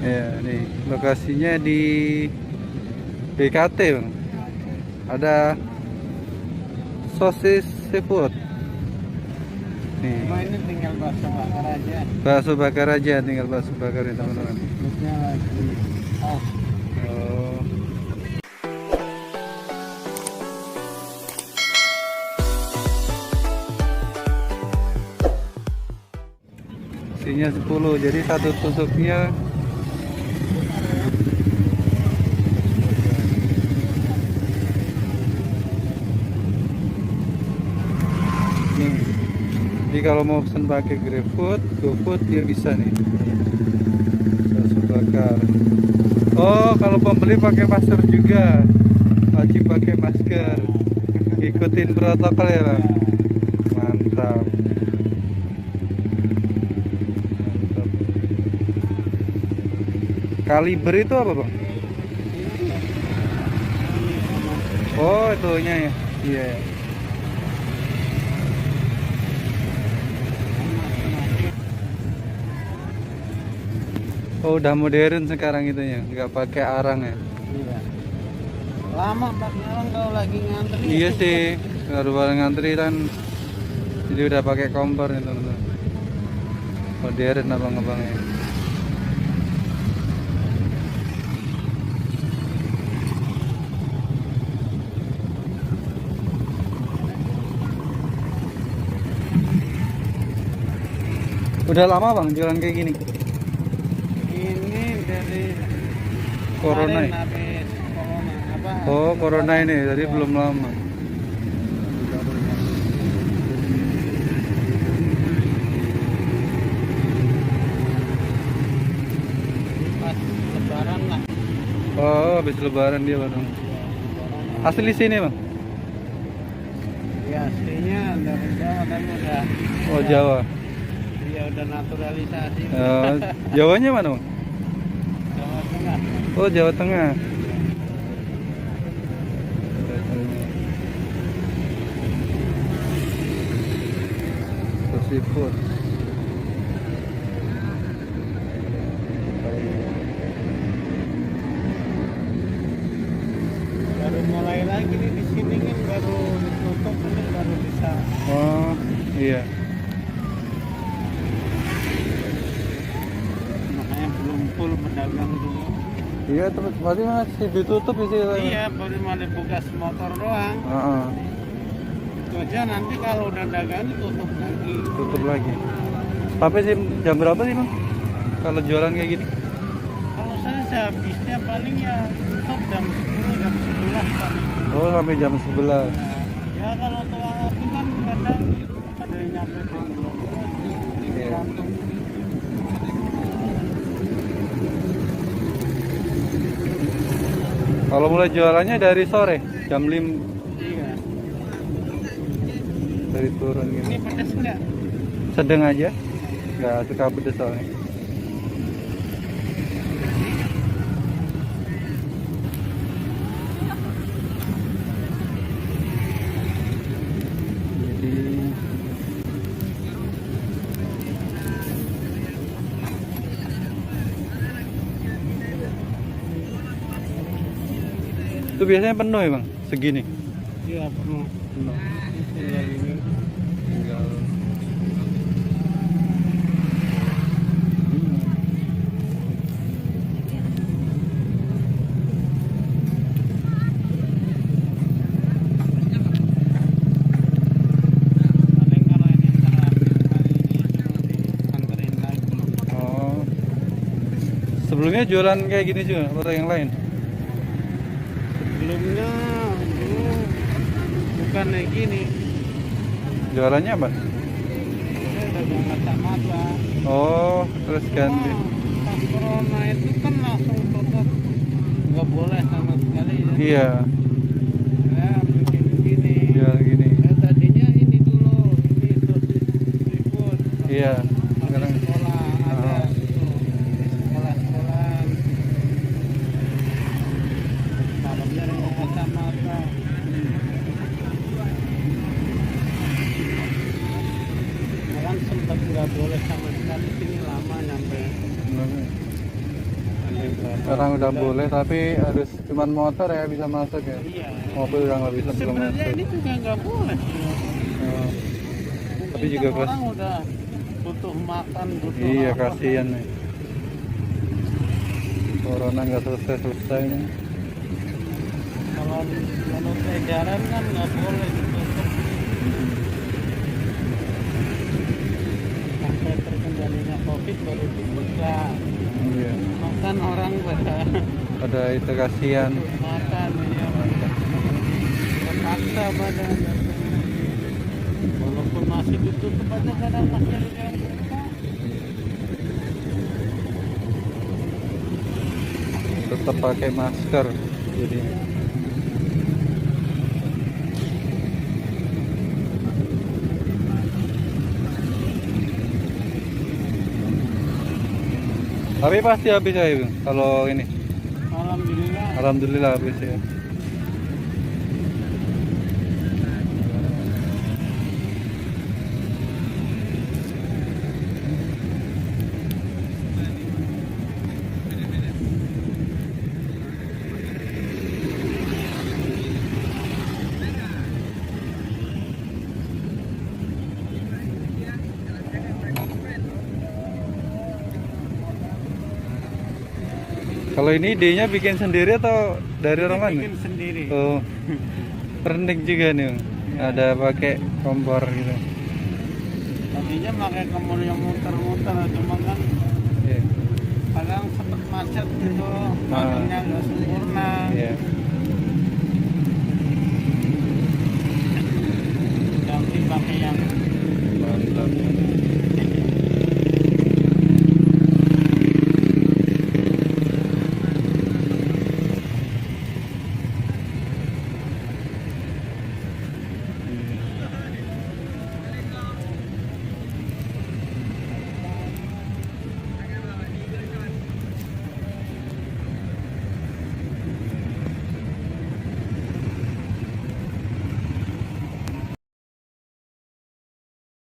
Ya, nih lokasinya di BKT, Bang. Ada sosis seafood. Nih. Cuma ini tinggal bakso bakar aja. Bakso bakar aja, tinggal bakso bakar ya, teman-teman. Bentuknya lagi. Oh. Oh. Isinya 10, jadi satu tusuknya nih. Jadi kalau mau pesan pakai GrabFood, GoFood dia bisa nih. Bakso bakar. Oh, kalau pembeli pakai masker juga. Wajib pakai masker. Ikutin protokol ya, Bang. Mantap. Kaliber itu apa, Bang? Oh, itunya ya. Iya. Oh, udah modern sekarang itunya, nggak pakai arang ya. Iya. Lama pakai orang kalau lagi ngantri. Iya sih, kalau ngantri kan jadi udah pakai kompor nih, teman-teman. Modern abang-abangnya. Udah lama, Bang, jualan kayak gini? Ini dari Corona kemarin ya? habis corona apa? Oh, corona ini, jadi belum lama. Pas lebaran lah. Oh, habis lebaran dia, Bang. Asli sini, Bang? Ya aslinya dari Jawa kan udah. Oh, Jawa. Dia udah naturalisasi. Jawanya mana, Bang? Jawa Tengah. Oh, Jawa Tengah. Seafood. Baru mulai lagi nih di sini kan baru ditutup ini baru bisa. Oh, iya. Makanya belum full pedagang dulu. Iya, terus berarti masih ditutup di sini. Iya, baru mulai buka motor doang. Heeh, Itu aja nanti kalau udah dagang tutup lagi. tutup lagi. Tapi sih jam berapa sih, Bang? Kalau jualan kayak gini? Kalau saya sehabisnya paling ya tutup jam 10, jam 11 paling. Oh, sampai jam 11. Ya kalau tua itu kan kadang ada yang nyampe jam 12. Iya. Tergantung. Kalau mulai jualannya dari sore, jam 5 Iya. dari turun gitu. Ini pedas enggak? Sedang aja. Nggak suka pedes soalnya. Itu biasanya penuh ya, Bang? Segini? Iya penuh. Penuh. Tinggal ini. Tinggal. Paling kalau ini terakhir kali ini anterin lagi. Oh. Sebelumnya jualan kayak gini juga atau yang lain? Sebelumnya dulu bukan kayak gini. Jualannya apa? Saya dagang kacamata. Oh, terus ganti. Pas corona itu kan langsung tutup, nggak boleh sama sekali ya. Iya, Ya bikin gini. jual gini. Tadinya ini dulu, ini sosis seafood. Iya. Masih Sekarang sekolah ada itu sekolah-sekolahan. Malamnya ada kacamata. Malam sempat nggak boleh sama sekali, sini lama nyampe Sekarang udah boleh, tapi harus cuman motor ya bisa masuk ya. Iya. Mobil udah nggak bisa belum Sebenarnya masuk. ini juga nggak boleh. Oh, tapi Ini juga kan pas. orang udah butuh makan, butuh Iya apa. kasihan nih. Corona nggak selesai nih. Kalau menurut edaran kan nggak boleh ditutup sampai terkendalinya COVID baru dibuka. Iya. Makan orang Ada itu kasihan. makan ya terpaksa badan. Walaupun masih ditutup aja kadang masih ada yang buka. Tetap pakai masker jadi. Tapi pasti habis ya Bang, kalau ini. Alhamdulillah. Alhamdulillah habis ya. Kalau ini idenya bikin sendiri atau dari orang mana? Bikin sendiri. Oh, pernik juga nih, Bang. Ada pakai kompor gitu. Tadinya pakai kompor yang muter-muter, cuma kan Iya. kadang sempat macet gitu, makannya nggak sempurna.